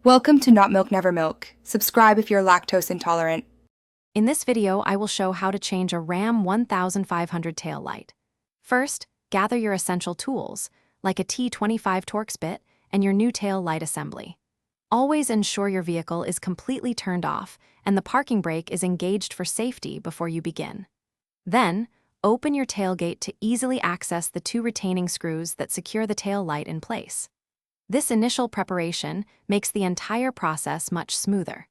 Welcome to Not Milk Never Milk. Subscribe if you're lactose intolerant. In this video, I will show how to change a Ram 1500 tail light. First, gather your essential tools, like a T25 Torx bit and your new tail light assembly. Always ensure your vehicle is completely turned off and the parking brake is engaged for safety before you begin. Then, open your tailgate to easily access the two retaining screws that secure the tail light in place. This initial preparation makes the entire process much smoother.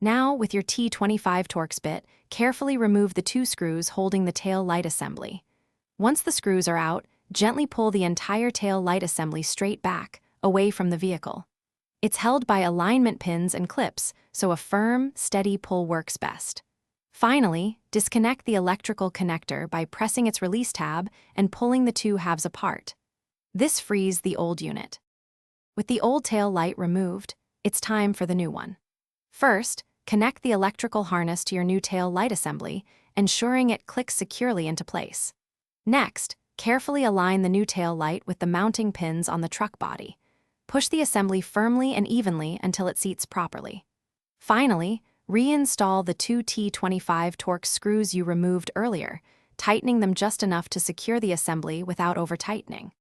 Now, with your T25 Torx bit, carefully remove the two screws holding the tail light assembly. Once the screws are out, gently pull the entire tail light assembly straight back, away from the vehicle. It's held by alignment pins and clips, so a firm, steady pull works best. Finally, disconnect the electrical connector by pressing its release tab and pulling the two halves apart. This frees the old unit. With the old tail light removed, it's time for the new one. First, connect the electrical harness to your new tail light assembly, ensuring it clicks securely into place. Next, carefully align the new tail light with the mounting pins on the truck body. Push the assembly firmly and evenly until it seats properly. Finally, reinstall the two T25 Torx screws you removed earlier, tightening them just enough to secure the assembly without over-tightening.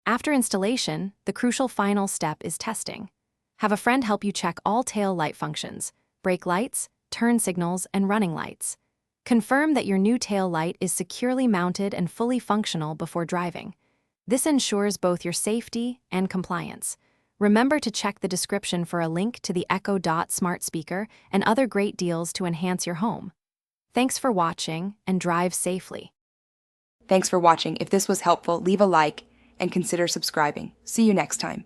After installation, the crucial final step is testing. Have a friend help you check all tail light functions, brake lights, turn signals, and running lights. Confirm that your new tail light is securely mounted and fully functional before driving. This ensures both your safety and compliance. Remember to check the description for a link to the Echo Dot smart speaker and other great deals to enhance your home. Thanks for watching and drive safely. Thanks for watching. If this was helpful, leave a like and consider subscribing. See you next time.